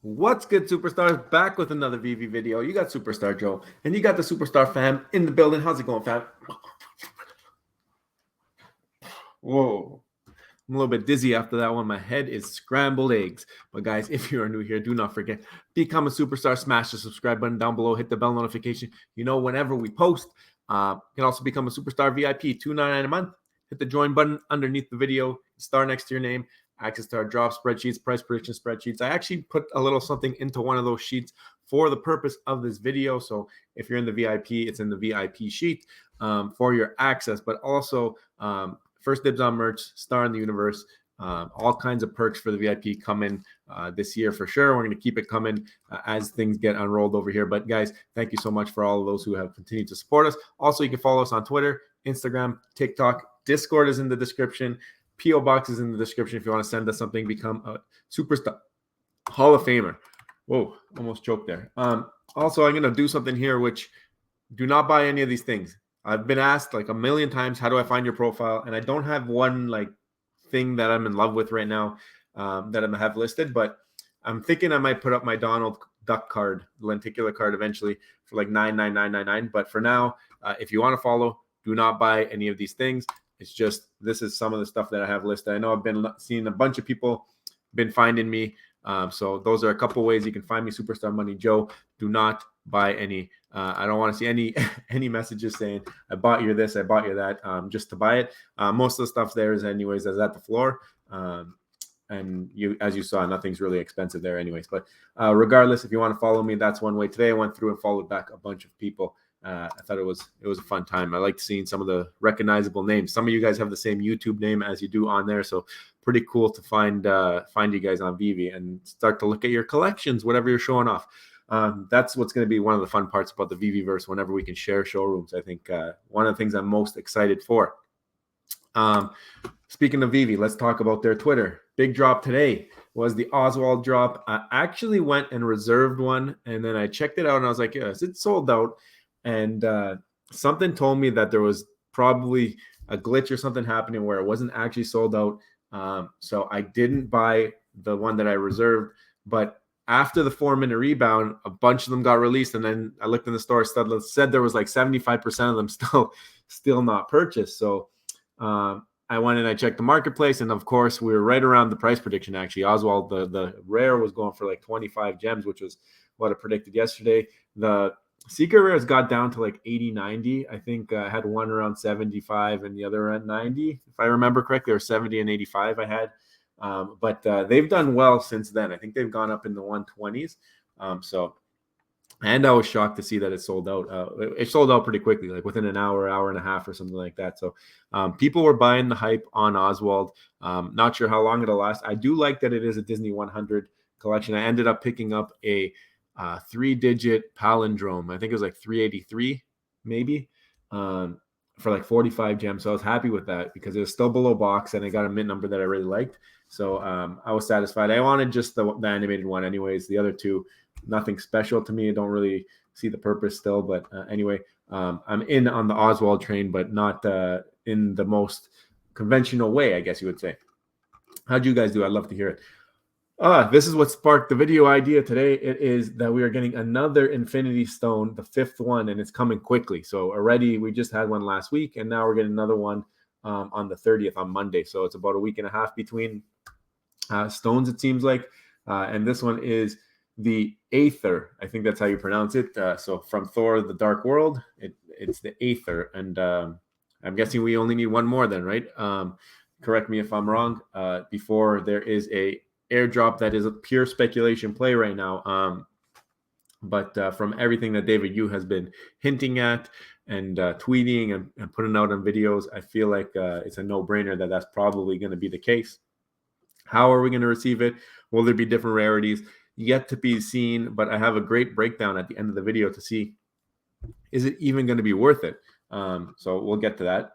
What's good, superstars? Back with another VV video. You got Superstar Joe, and you got the Superstar fam in the building. How's it going, fam? Whoa. I'm a little bit dizzy after that one. My head is scrambled eggs. But guys, if you are new here, do not forget, become a superstar. Smash the subscribe button down below. Hit the bell notification. You know whenever we post. You can also become a superstar VIP, $2.99 a month. Hit the join button underneath the video. Star next to your name. Access to our drop spreadsheets, price prediction spreadsheets. I actually put a little something into one of those sheets for the purpose of this video. So if you're in the VIP, it's in the VIP sheet for your access. But also, first dibs on merch, star in the universe, all kinds of perks for the VIP coming this year for sure. We're going to keep it coming as things get unrolled over here. But guys, thank you so much for all of those who have continued to support us. Also, you can follow us on Twitter, Instagram, TikTok. Discord is in the description. PO box is in the description if you want to send us something. Become a superstar Hall of Famer. Whoa, almost choked there. Also, I'm going to do something here, which do not buy any of these things. I've been asked like a million times, how do I find your profile? And I don't have one like thing that I'm in love with right now that I have listed, but I'm thinking I might put up my Donald Duck card, lenticular card eventually for like $9.9999. But for now, if you want to follow, do not buy any of these things. It's just, this is some of the stuff that I have listed. I know I've been seeing a bunch of people been finding me. So those are a couple ways you can find me, Superstar Money Joe. Do not buy any. I don't want to see any messages saying I bought you this, I bought you that, just to buy it. Most of the stuff there is anyways as at the floor. And as you saw, nothing's really expensive there anyways. But regardless, if you want to follow me, that's one way. Today I went through and followed back a bunch of people. I thought it was a fun time. I liked seeing some of the recognizable names. Some of you guys have the same YouTube name as you do on there, so pretty cool to find you guys on Veve and start to look at your collections, whatever you're showing off. That's what's going to be one of the fun parts about the Veveverse. Whenever we can share showrooms, I think one of the things I'm most excited for. Speaking of Veve, let's talk about their Twitter. Big drop today was the Oswald drop. I actually went and reserved one, and then I checked it out, and I was like, yes, it's sold out. And something told me that there was probably a glitch or something happening where it wasn't actually sold out. So I didn't buy the one that I reserved. But after the 4-minute rebound, a bunch of them got released. And then I looked in the store, said there was like 75% of them still not purchased. So I went and I checked the marketplace. And of course, we were right around the price prediction, actually. Oswald, the rare was going for like 25 gems, which was what I predicted yesterday. The secret rares got down to like 80, 90. I think I had one around 75 and the other around 90. If I remember correctly, or 70 and 85 I had. But they've done well since then. I think they've gone up in the 120s. And I was shocked to see that it sold out. It sold out pretty quickly, like within an hour and a half or something like that. So people were buying the hype on Oswald. Not sure how long it'll last. I do like that it is a Disney 100 collection. I ended up picking up a 3-digit palindrome. I think it was like 383 maybe for like 45 gems. So I was happy with that because it was still below box and I got a mint number that I really liked. So I was satisfied. I wanted just the animated one anyways. The other two, nothing special to me. I don't really see the purpose still. But anyway, I'm in on the Oswald train, but not in the most conventional way, I guess you would say. How'd you guys do? I'd love to hear it. This is what sparked the video idea today. It is that we are getting another Infinity Stone, the 5th one, and it's coming quickly. So already we just had one last week, and now we're getting another one on the 30th on Monday. So it's about a week and a half between stones, it seems like. And this one is the Aether. I think that's how you pronounce it. So from Thor, the Dark World, it's the Aether. And I'm guessing we only need one more then, right? Correct me if I'm wrong. Before there is a airdrop that is a pure speculation play right now. But from everything that David Yu has been hinting at and tweeting and putting out on videos, I feel like it's a no-brainer that that's probably going to be the case. How are we going to receive it? Will there be different rarities? Yet to be seen, but I have a great breakdown at the end of the video to see, is it even going to be worth it? So we'll get to that.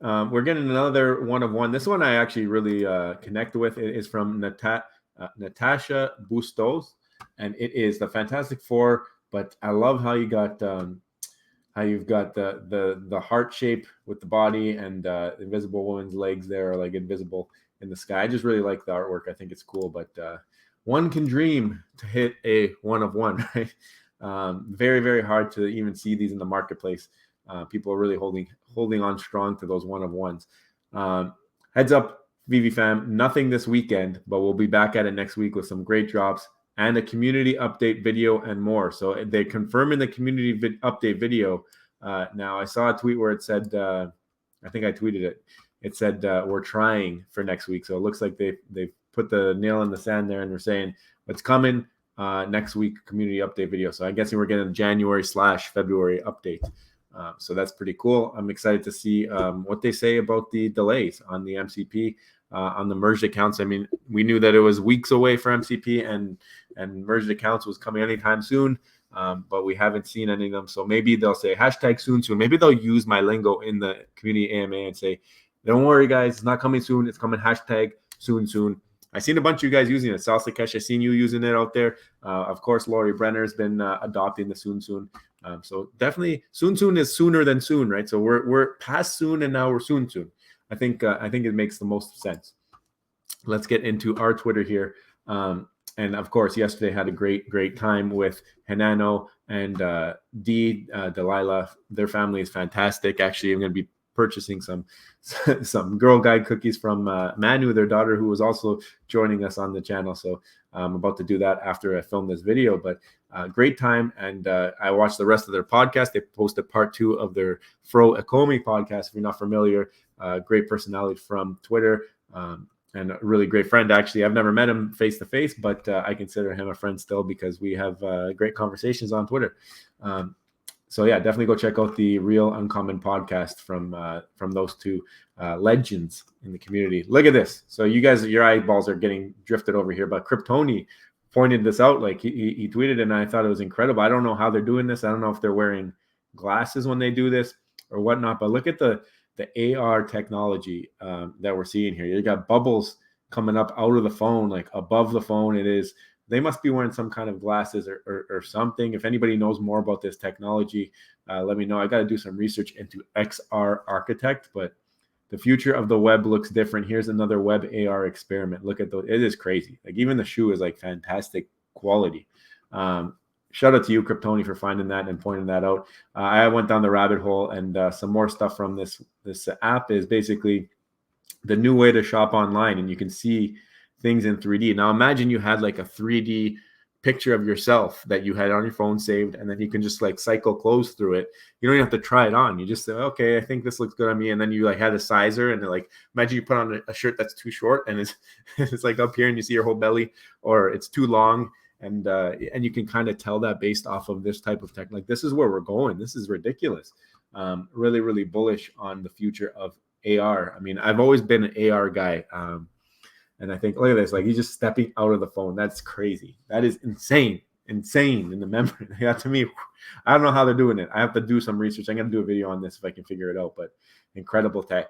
We're getting another one of one. This one I actually really connect with. It is from Natasha Bustos, and it is the Fantastic Four. But I love how you got how you've got the heart shape with the body, and the Invisible Woman's legs there are like invisible in the sky. I just really like the artwork. I think it's cool. But one can dream to hit a 1 of 1, right? Very, very hard to even see these in the marketplace. People are really holding on strong to those 1 of 1s. Heads up, Veve fam, nothing this weekend, but we'll be back at it next week with some great drops and a community update video and more. So they confirm in the community update video. Now I saw a tweet where it said, I think I tweeted it. It said we're trying for next week. So it looks like they've put the nail in the sand there, and we're saying what's coming next week, community update video. So I'm guessing we're getting a January/February update. So that's pretty cool. I'm excited to see what they say about the delays on the MCP, on the merged accounts. I mean, we knew that it was weeks away for MCP, and merged accounts was coming anytime soon, but we haven't seen any of them. So maybe they'll say hashtag soon. Maybe they'll use my lingo in the community AMA and say, don't worry, guys, it's not coming soon. It's coming hashtag soon. I seen a bunch of you guys using it. Salsakesh, I seen you using it out there. Of course, Laurie Brenner's been adopting the soon. So definitely soon is sooner than soon, right? So we're past soon and now we're soon. I think it makes the most sense. Let's get into our Twitter here. And of course, yesterday had a great time with Hanano and Delilah. Their family is fantastic. Actually, I'm going to be purchasing some Girl Guide cookies from Manu, their daughter, who was also joining us on the channel. So I'm about to do that after I film this video. But great time, and I watched the rest of their podcast. They posted part 2 of their Fro Ecomi podcast. If you're not familiar, great personality from Twitter. And a really great friend, actually. I've never met him face to face, but I consider him a friend still because we have great conversations on Twitter. So yeah, definitely go check out the Real Uncommon podcast from those two legends in the community. Look at this. So you guys, your eyeballs are getting drifted over here, but Kryptoni pointed this out. Like he tweeted it, and I thought it was incredible. I don't know how they're doing this. I don't know if they're wearing glasses when they do this or whatnot, but look at the AR technology that we're seeing here. You got bubbles coming up out of the phone, like above the phone. They must be wearing some kind of glasses or something. If anybody knows more about this technology, let me know. I got to do some research into XR Architect, but the future of the web looks different. Here's another web AR experiment. Look at those. It is crazy. Like even the shoe is like fantastic quality. Shout out to you, Kryptoni, for finding that and pointing that out. I went down the rabbit hole, and some more stuff from this app is basically the new way to shop online, and you can see things in 3D. Now imagine you had like a 3D picture of yourself that you had on your phone saved, and then you can just like cycle clothes through it. You don't even have to try it on. You just say, okay, I think this looks good on me, and then you like had a sizer, and like imagine you put on a shirt that's too short, and it's like up here, and you see your whole belly, or it's too long. And you can kind of tell that based off of this type of tech. Like this is where we're going. This is ridiculous. Really, really bullish on the future of AR. I mean, I've always been an AR guy. And I think, look at this, like he's just stepping out of the phone. That's crazy. That is insane in the memory. Yeah, to me, I don't know how they're doing it. I have to do some research. I'm going to do a video on this if I can figure it out, but incredible tech.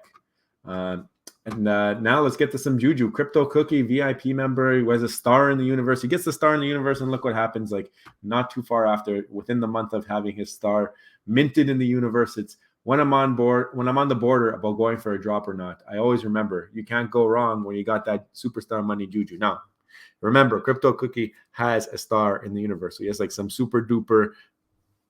And now let's get to some Juju. Crypto Cookie, VIP member, who has a star in the universe. He gets the star in the universe, and look what happens. Like not too far after, within the month of having his star minted in the universe, it's when I'm on the border about going for a drop or not. I always remember you can't go wrong when you got that superstar money Juju. Now, remember, Crypto Cookie has a star in the universe. So he has like some super duper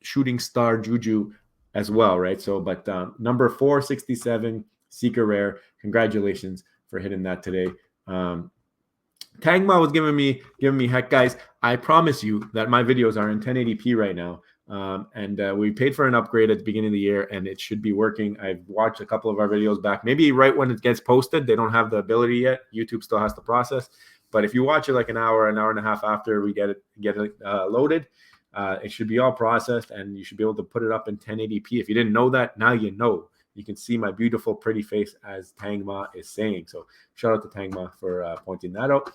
shooting star Juju as well, right? So, but number 467. Seeker Rare, congratulations for hitting that today. Tangma was giving me heck, guys. I promise you that my videos are in 1080p right now, and we paid for an upgrade at the beginning of the year, and it should be working. I've watched a couple of our videos back, maybe right when it gets posted. They don't have the ability yet. YouTube still has to process, but if you watch it like an hour and a half after we get it loaded, it should be all processed, and you should be able to put it up in 1080p. If you didn't know that, now you know. You can see my beautiful, pretty face, as Tangma is saying. So shout out to Tangma for pointing that out.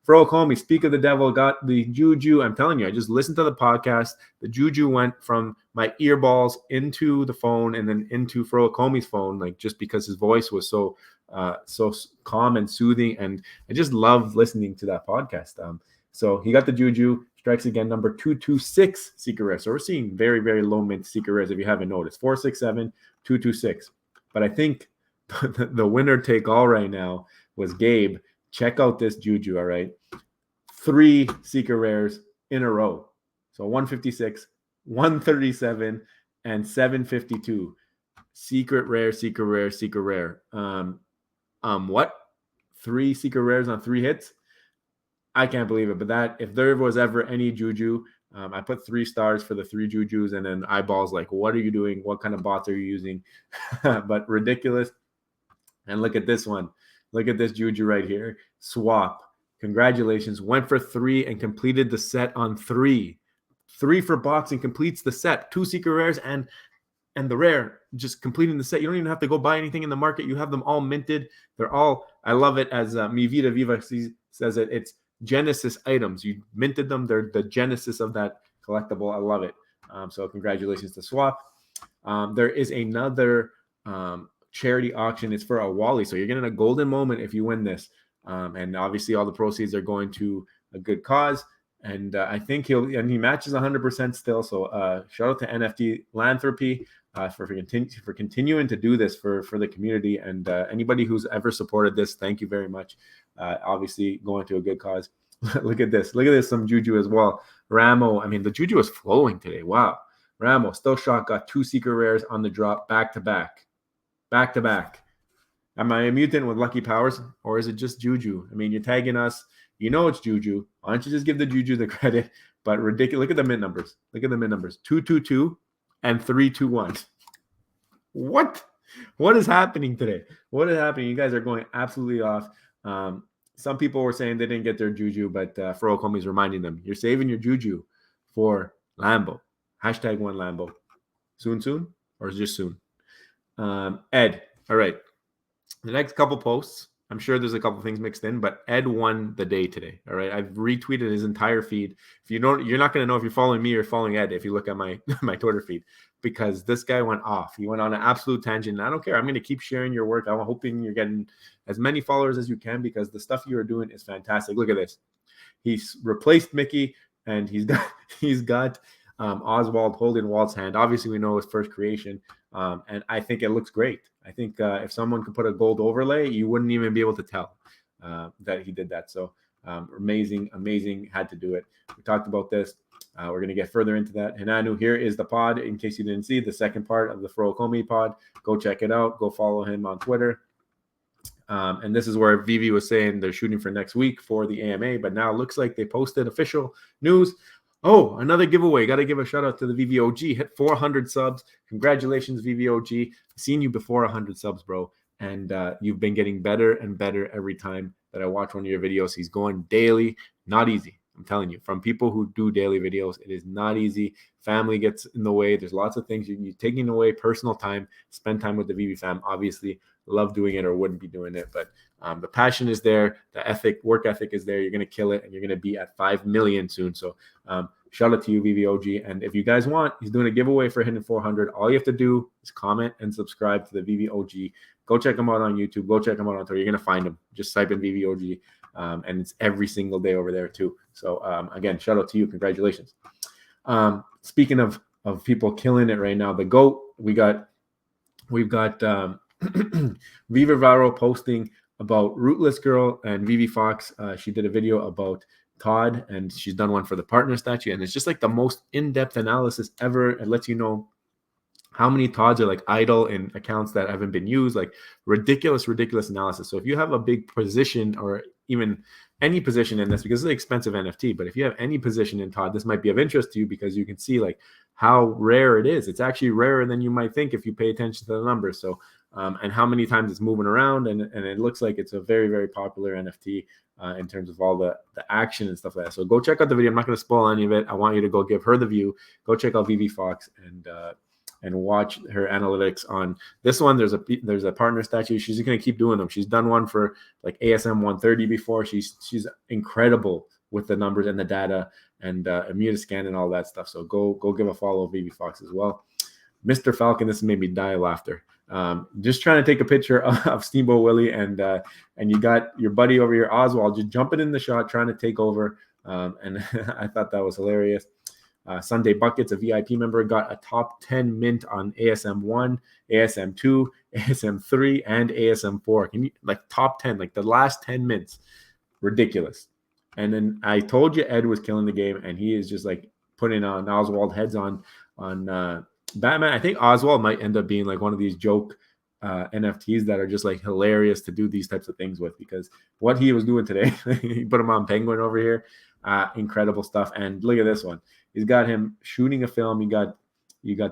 Fro Ecomi, speak of the devil, got the Juju. I'm telling you, I just listened to the podcast. The Juju went from my earballs into the phone and then into Fro Ecomi's phone, like just because his voice was so calm and soothing. And I just love listening to that podcast. So he got the Juju. Strikes again, number 226 Seeker Rare. So we're seeing very, very low mint Seeker Rares if you haven't noticed. 467, 226. But I think the winner take all right now was Gabe. Check out this Juju, all right? 3 secret rares in a row. So 156, 137, and 752. Secret rare, secret rare, secret rare. What? 3 secret rares on 3 hits? I can't believe it. But that, if there was ever any juju, I put 3 stars for the 3 jujus, and then eyeballs like, what are you doing? What kind of bots are you using? But ridiculous. And look at this one. Look at this juju right here. Swap. Congratulations. Went for 3 and completed the set on 3. 3 for box and completes the set. 2 secret rares and the rare, just completing the set. You don't even have to go buy anything in the market. You have them all minted. They're all, I love it as Mi Vida Viva says it. It's Genesis items. You minted them. They're the genesis of that collectible. I love it. So congratulations to Swap. There is another charity auction. It's for a Wally. So you're getting a golden moment if you win this. And obviously all the proceeds are going to a good cause. And I think he matches 100% still. So shout out to NFT Philanthropy for continuing to do this for the community. And anybody who's ever supported this, thank you very much. Obviously going to a good cause. Look at this. Look at this. Some juju as well. Ramo. I mean, the juju is flowing today. Wow. Ramo still shot. Got 2 secret rares on the drop back to back. Back to back. Am I a mutant with lucky powers, or is it just juju? I mean, you're tagging us. You know it's juju. Why don't you just give the juju the credit? But ridiculous. Look at the mint numbers. Look at the mint numbers. 222 and 321. What? What is happening today? What is happening? You guys are going absolutely off. Some people were saying they didn't get their juju, but for Ecomi is reminding them, you're saving your juju for Lambo. Hashtag one Lambo. Soon? Or just soon? Ed. All right. The next couple posts, I'm sure there's a couple things mixed in, but Ed won the day today. All right. I've retweeted his entire feed. If you don't, you're not going to know if you're following me or following Ed if you look at my Twitter feed, because this guy went off. He went on an absolute tangent. And I don't care. I'm going to keep sharing your work. I'm hoping you're getting as many followers as you can, because the stuff you are doing is fantastic. Look at this. He's replaced Mickey, and he's got Oswald holding Walt's hand. Obviously, we know his first creation, and I think it looks great. I think if someone could put a gold overlay, you wouldn't even be able to tell that he did that. So amazing, had to do it. We talked about this. We're going to get further into that. Hinanu, here is the pod. In case you didn't see the second part of the Fro Ecomi pod, go check it out. Go follow him on Twitter. And this is where Veve was saying they're shooting for next week for the AMA, but now it looks like they posted official news. Oh, another giveaway. Got to give a shout out to the VVOG. Hit 400 subs. Congratulations, VVOG. Seen you before 100 subs, bro. And you've been getting better and better every time that I watch one of your videos. He's going daily. Not easy. I'm telling you, from people who do daily videos, it is not easy. Family gets in the way. There's lots of things. You're taking away personal time. Spend time with the Veve fam. Obviously, love doing it or wouldn't be doing it. But the passion is there. The work ethic is there. You're going to kill it, and you're going to be at 5 million soon. So shout out to you, VVOG. And if you guys want, he's doing a giveaway for hitting 400. All you have to do is comment and subscribe to the VVOG. Go check him out on YouTube. Go check him out on Twitter. You're going to find him. Just type in VVOG. And it's every single day over there too. So again, shout out to you. Congratulations. Speaking of people killing it right now, the GOAT, we've got Viva Varo posting about Rootless Girl and Veve Fox. She did a video about Todd, and she's done one for the partner statue, and it's just like the most in-depth analysis ever. It lets you know how many Todds are like idle in accounts that haven't been used, like ridiculous analysis. So if you have a big position, or even any position in this, because it's an expensive NFT, but if you have any position in Todd, this might be of interest to you, because you can see like how rare it is. It's actually rarer than you might think if you pay attention to the numbers. So and how many times it's moving around, and it looks like it's a very, very popular NFT in terms of all the action and stuff like that. So go check out the video. I'm not going to spoil any of it. I want you to go give her the view. Go check out Veve Fox and watch her analytics on this one. There's a partner statue. She's going to keep doing them. She's done one for like ASM 130 before. She's incredible with the numbers and the data and Immunoscan and all that stuff. So go give a follow of Veve Fox as well. Mr. Falcon, this made me die of laughter. Just trying to take a picture of Steamboat Willie, and you got your buddy over here, Oswald, just jumping in the shot, trying to take over. And I thought that was hilarious. Sunday Buckets, a VIP member, got a top 10 mint on ASM 1, ASM 2, ASM 3, and ASM 4. Can you, like, top 10, like the last 10 mints? Ridiculous. And then I told you Ed was killing the game, and he is just like putting on Oswald heads on Batman. I think Oswald might end up being like one of these joke NFTs that are just like hilarious to do these types of things with, because what he was doing today, he put him on Penguin over here. Incredible stuff. And look at this one. He's got him shooting a film. You got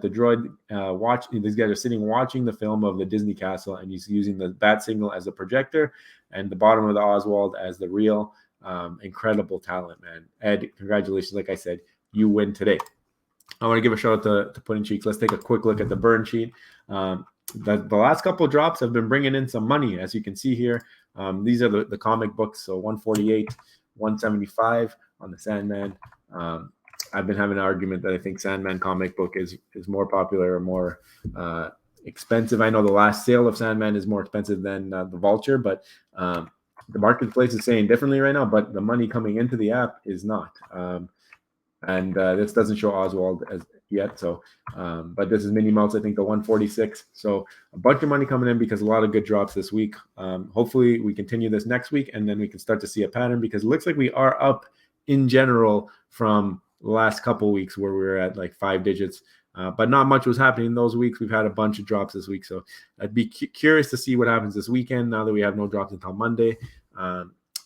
the droid watch. These guys are sitting watching the film of the Disney castle, and he's using the bat signal as a projector, and the bottom of the Oswald as the real. Incredible talent, man. Ed, congratulations. Like I said, you win today. I want to give a shout out to Pudding Cheeks. Let's take a quick look at the burn sheet. The last couple of drops have been bringing in some money, as you can see here. These are the comic books. So 148, 175 on the Sandman. I've been having an argument that I think Sandman comic book is more popular or more expensive. I know the last sale of Sandman is more expensive than the Vulture, but the marketplace is saying differently right now, but the money coming into the app is not. And this doesn't show Oswald as yet. So, but this is Minnie Mouse, I think the 146. So a bunch of money coming in because a lot of good drops this week. Hopefully we continue this next week, and then we can start to see a pattern, because it looks like we are up in general from the last couple weeks where we were at like 5 digits. But not much was happening in those weeks. We've had a bunch of drops this week. So I'd be curious to see what happens this weekend now that we have no drops until Monday.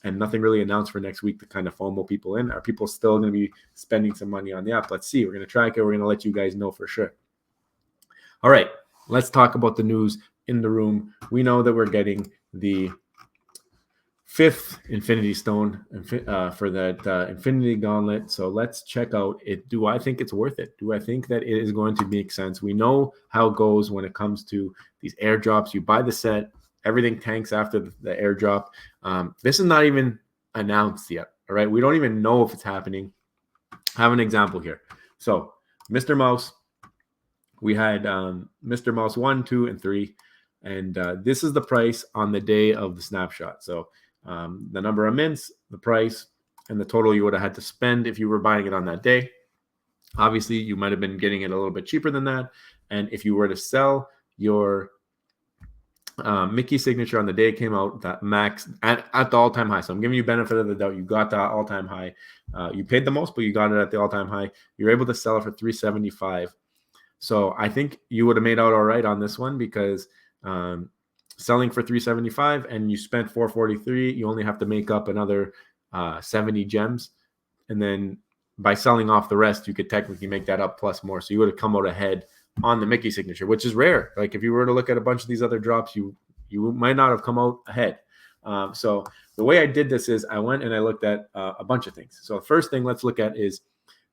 And nothing really announced for next week to kind of FOMO people in. Are people still going to be spending some money on the app? Let's see. We're going to track it. We're going to let you guys know for sure. All right, let's talk about the news in the room. We know that we're getting the 5th Infinity Stone for that Infinity Gauntlet. So let's check out it. Do I think it's worth it? Do I think that it is going to make sense? We know how it goes when it comes to these airdrops. You buy the set, everything tanks after the airdrop. This is not even announced yet. All right. We don't even know if it's happening. I have an example here. So Mr. Mouse, we had Mr. Mouse 1, 2, and 3. And this is the price on the day of the snapshot. So the number of mints, the price, and the total you would have had to spend if you were buying it on that day. Obviously, you might have been getting it a little bit cheaper than that. And if you were to sell your Mickey signature on the day it came out, that max at the all-time high. So I'm giving you benefit of the doubt. You got that all-time high. You paid the most, but you got it at the all-time high. You're able to sell it for $375. So I think you would have made out all right on this one, because selling for $375 and you spent $443, you only have to make up another 70 gems. And then by selling off the rest, you could technically make that up plus more. So you would have come out ahead on the Mickey signature, which is rare. Like if you were to look at a bunch of these other drops, you might not have come out ahead. So the way I did this is I went and I looked at a bunch of things. So the first thing let's look at is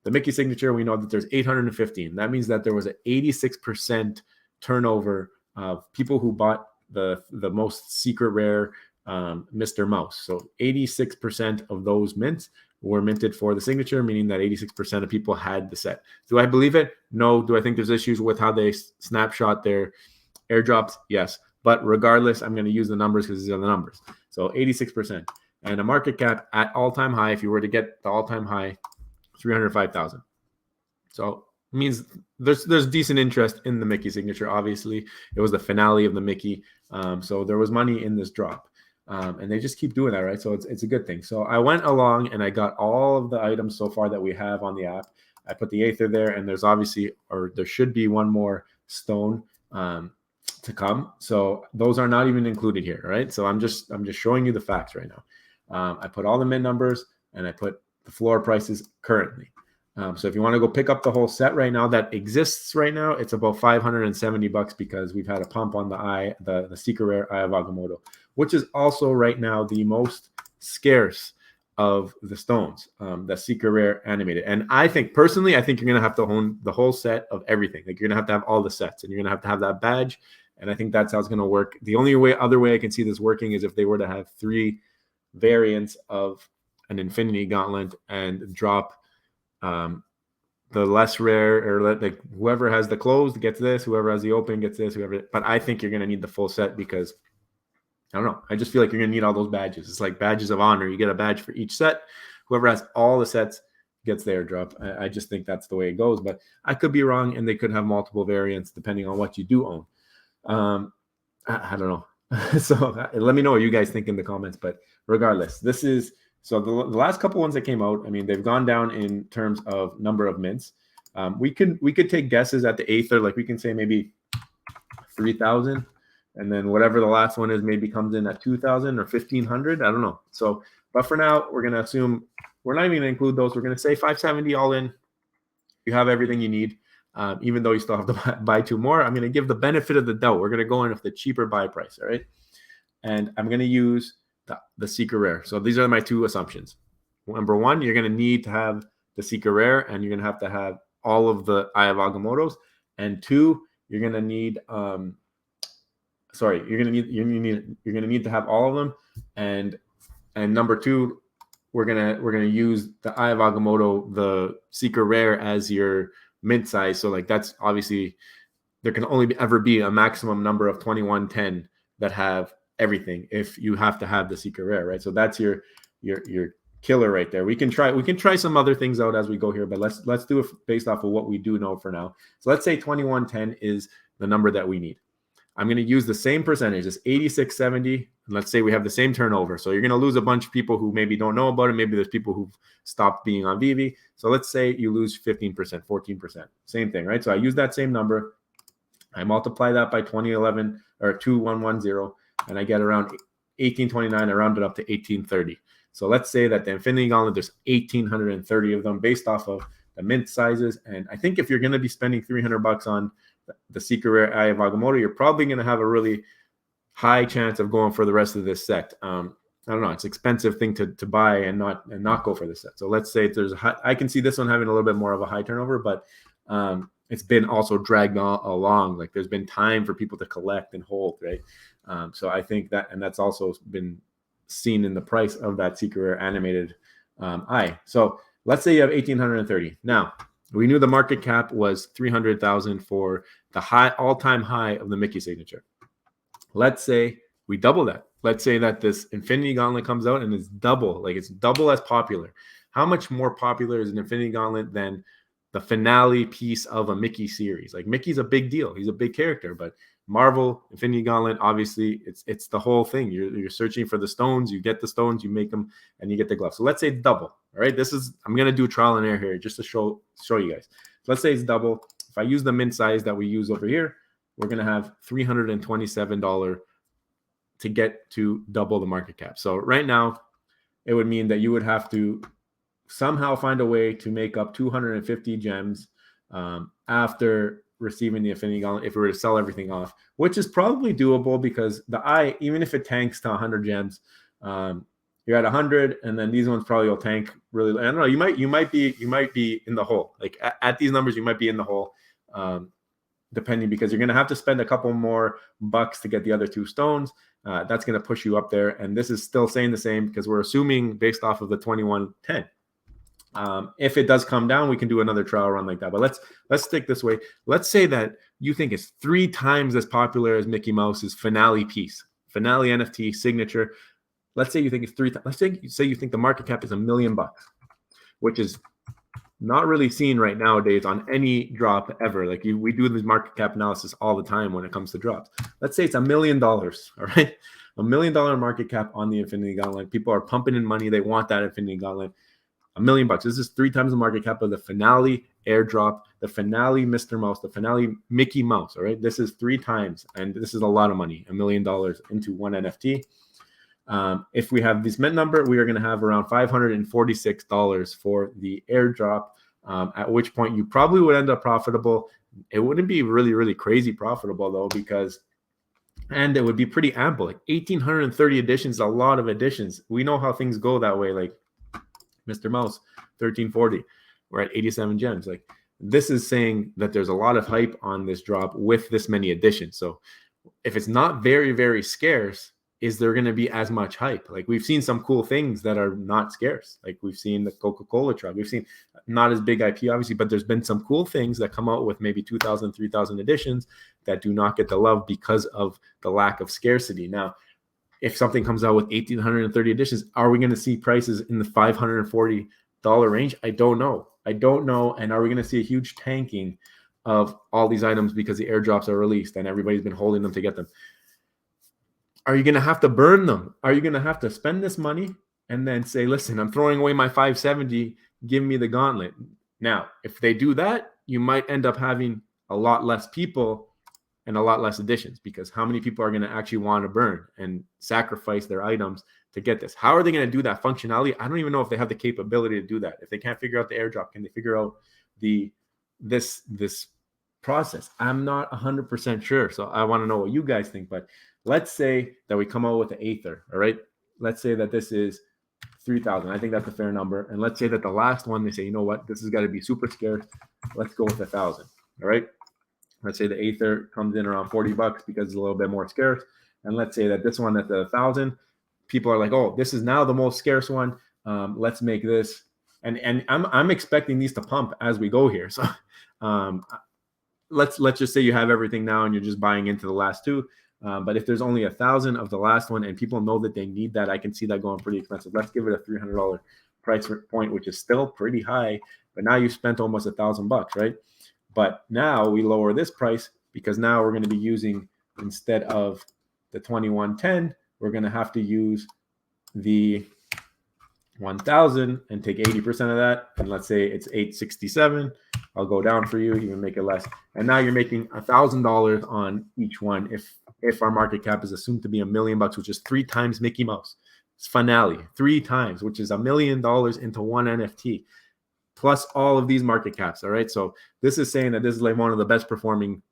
the Mickey signature. We know that there's 815. That means that there was an 86% turnover of people who bought the most secret rare Mr. Mouse. So 86% of those mints were minted for the signature, meaning that 86% of people had the set. Do I believe it? No. Do I think there's issues with how they snapshot their airdrops? Yes. But regardless, I'm going to use the numbers because these are the numbers. So 86%. And a market cap at all-time high, if you were to get the all-time high, 305,000. So it means there's decent interest in the Mickey signature. Obviously, it was the finale of the Mickey. So there was money in this drop. And they just keep doing that, right? So it's a good thing. So I went along and I got all of the items so far that we have on the app. I put the Aether there, and there's obviously, or there should be one more stone to come. So those are not even included here, right? So I'm just showing you the facts right now. I put all the mint numbers and I put the floor prices currently. So if you want to go pick up the whole set right now that exists right now, it's about $570 because we've had a pump on the secret rare Eye of Agamotto, which is also right now the most scarce of the stones, the secret rare animated. And I think personally, I think you're going to have to own the whole set of everything. Like you're going to have all the sets, and you're going to have that badge. And I think that's how it's going to work. The only other way I can see this working is if they were to have 3 variants of an Infinity Gauntlet and drop the less rare, or like whoever has the closed gets this, whoever has the open gets this, but I think you're going to need the full set because I don't know. I just feel like you're going to need all those badges. It's like badges of honor. You get a badge for each set. Whoever has all the sets gets their drop. I just think that's the way it goes, but I could be wrong, and they could have multiple variants depending on what you do own. I don't know. So let me know what you guys think in the comments, but regardless, this is So the last couple ones that came out, I mean, they've gone down in terms of number of mints. We could take guesses at the Aether, like we can say maybe 3,000, and then whatever the last one is maybe comes in at 2,000 or 1,500. I don't know. So, but for now, we're gonna assume we're not even gonna include those. We're gonna say 570 all in. You have everything you need, even though you still have to buy two more. I'm gonna give the benefit of the doubt. We're gonna go in with the cheaper buy price. All right, and I'm gonna use the secret rare. So these are my two assumptions. Number one, you're gonna need to have the secret rare, and you're gonna have all of the Eye of Agamottos. And two, you're gonna need you're gonna need to have all of them. And number two, we're gonna use the Eye of Agamotto, the secret rare, as your mint size. So like that's obviously there can only ever be a maximum number of 2110 that have everything if you have to have the secret rare, right? So that's your killer right there. We can try some other things out as we go here, but let's do it based off of what we do know for now. So let's say 2110 is the number that we need. I'm going to use the same percentage, this 8670, and let's say we have the same turnover. So you're going to lose a bunch of people who maybe don't know about it. Maybe there's people who've stopped being on Veve. So let's say you lose 15%, 14%. Same thing, right? So I use that same number. I multiply that by 2011 or 2110, and I get around 1829. I round it up to 1830. So let's say that the Infinity Gauntlet, there's 1,830 of them based off of the mint sizes. And I think if you're going to be spending $300 on the secret rare Eye of Agamotto, you're probably going to have a really high chance of going for the rest of this set. I don't know. It's an expensive thing to buy and not go for this set. So let's say there's I can see this one having a little bit more of a high turnover, but it's been also dragged along. Like there's been time for people to collect and hold, right? So I think that, and that's also been seen in the price of that secret rare animated eye. So let's say you have 1,830. Now, we knew the market cap was 300,000 for the all-time high of the Mickey signature. Let's say we double that. Let's say that this Infinity Gauntlet comes out and it's double as popular. How much more popular is an Infinity Gauntlet than the finale piece of a Mickey series? Like Mickey's a big deal. He's a big character, but Marvel, Infinity Gauntlet, obviously it's the whole thing. You're searching for the stones, you get the stones, you make them, and you get the gloves. So let's say double. All right, I'm gonna do trial and error here just to show you guys. So let's say it's double. If I use the mint size that we use over here, we're gonna have $327 to get to double the market cap. So right now, it would mean that you would have to somehow find a way to make up 250 gems after receiving the Infinity Gauntlet if we were to sell everything off, which is probably doable because the eye, even if it tanks to 100 gems, you're at 100, and then these ones probably will tank really. I don't know. You might be in the hole. Like at these numbers, you might be in the hole, depending, because you're going to have to spend a couple more bucks to get the other two stones. That's going to push you up there, and this is still saying the same because we're assuming based off of the 2110. If it does come down, we can do another trial run like that. But let's stick this way. Let's say that you think it's 3 times as popular as Mickey Mouse's finale piece, finale NFT signature. Let's say you think it's 3 times. Let's say you think the market cap is $1 million, which is not really seen right nowadays on any drop ever. Like we do this market cap analysis all the time when it comes to drops. Let's say it's $1 million. All right, $1 million market cap on the Infinity Gauntlet. People are pumping in money. They want that Infinity Gauntlet. $1 million. This is 3 times the market cap of the finale airdrop, the finale Mr. Mouse, the finale Mickey Mouse. All right, this is 3 times, and this is a lot of money. $1 million into one NFT. If we have this mint number, we are going to have around $546 for the airdrop. At which point you probably would end up profitable. It wouldn't be really, really crazy profitable though, and it would be pretty ample. Like 1,830 editions, a lot of editions. We know how things go that way. Like Mr. Mouse, 1340. We're at 87 gems. Like this is saying that there's a lot of hype on this drop with this many editions. So if it's not very, very scarce, is there going to be as much hype? Like we've seen some cool things that are not scarce. Like we've seen the Coca-Cola drop. We've seen not as big IP, obviously, but there's been some cool things that come out with maybe 2,000, 3,000 editions that do not get the love because of the lack of scarcity. Now, if something comes out with 1,830 editions, are we going to see prices in the $540 range? I don't know. And are we going to see a huge tanking of all these items because the airdrops are released and everybody's been holding them to get them? Are you going to have to burn them? Are you going to have to spend this money and then say, listen, I'm throwing away my 570, give me the Gauntlet. Now, if they do that, you might end up having a lot less people and a lot less additions, because how many people are going to actually want to burn and sacrifice their items to get this? How are they going to do that functionality? I don't even know if they have the capability to do that. If they can't figure out the airdrop, can they figure out this process? I'm not 100% sure. So I want to know what you guys think. But let's say that we come out with the Aether. All right. Let's say that this is 3,000. I think that's a fair number. And let's say that the last one, they say, you know what, this has got to be super scarce. Let's go with 1,000. All right. Let's say the Aether comes in around $40 because it's a little bit more scarce. And let's say that this one at the 1,000, people are like, oh, this is now the most scarce one. Let's make this. And I'm expecting these to pump as we go here. So let's just say you have everything now and you're just buying into the last two. But if there's only 1,000 of the last one and people know that they need that, I can see that going pretty expensive. Let's give it a $300 price point, which is still pretty high. But now you spent almost $1,000, right? But now we lower this price because now we're going to be using, instead of the 2110, we're going to have to use the 1,000 and take 80% of that. And let's say it's 867. I'll go down for you, even make it less. And now you're making $1,000 on each one. If our market cap is assumed to be $1 million, which is 3 times Mickey Mouse, it's finale 3 times, which is $1 million into one NFT, plus all of these market caps. All right. So this is saying that this is like one of the best performing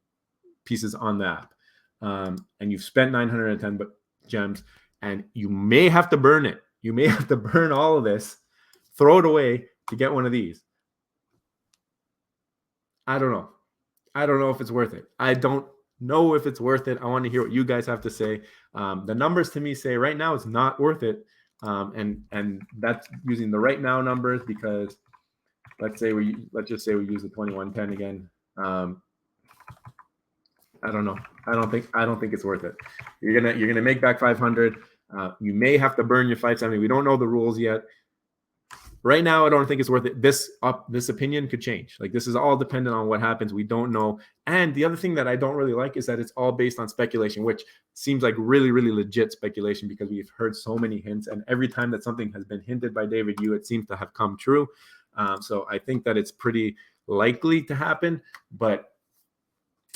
pieces on the app. And you've spent 910 gems, and you may have to burn it. You may have to burn all of this, throw it away to get one of these. I don't know. I don't know if it's worth it. I don't know if it's worth it. I want to hear what you guys have to say. The numbers to me say right now it's not worth it. And that's using the right now numbers, because let's just say we use the 2110 again. I don't know. I don't think it's worth it. You're gonna make back 500. You may have to burn your 570. We don't know the rules yet. Right now, I don't think it's worth it. This opinion could change. Like, this is all dependent on what happens. We don't know. And the other thing that I don't really like is that it's all based on speculation, which seems like really, really legit speculation, because we've heard so many hints. And every time that something has been hinted by David Yu, it seems to have come true. So I think that it's pretty likely to happen. But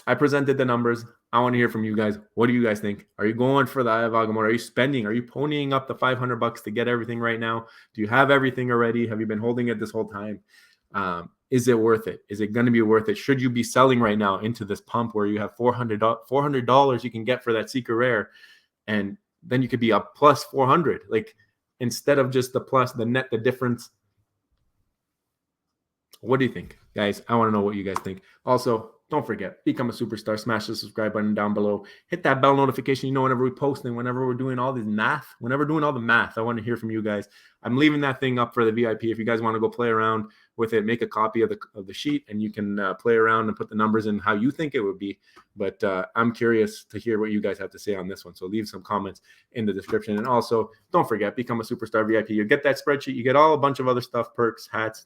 I presented the numbers. I want to hear from you guys. What do you guys think? Are you going for the Avagamot? Are you spending? Are you ponying up the $500 to get everything right now? Do you have everything already? Have you been holding it this whole time? Is it worth it? Is it going to be worth it? Should you be selling right now into this pump where you have $400 you can get for that secret rare, and then you could be up plus 400? Like, instead of just the plus, the net, the difference. What do you think, guys? I want to know what you guys think. Also, don't forget, become a superstar. Smash the subscribe button down below. Hit that bell notification. You know, whenever we post and whenever we're doing all this math, whenever we're doing all the math, I want to hear from you guys. I'm leaving that thing up for the VIP. If you guys want to go play around with it, make a copy of the sheet, and you can play around and put the numbers in how you think it would be. But I'm curious to hear what you guys have to say on this one. So leave some comments in the description. And also, don't forget, become a superstar VIP. You get that spreadsheet. You get all a bunch of other stuff, perks, hats,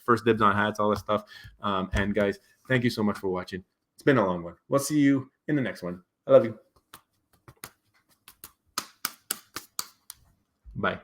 first dibs on hats, all that stuff. And guys, thank you so much for watching. It's been a long one. We'll see you in the next one. I love you. Bye.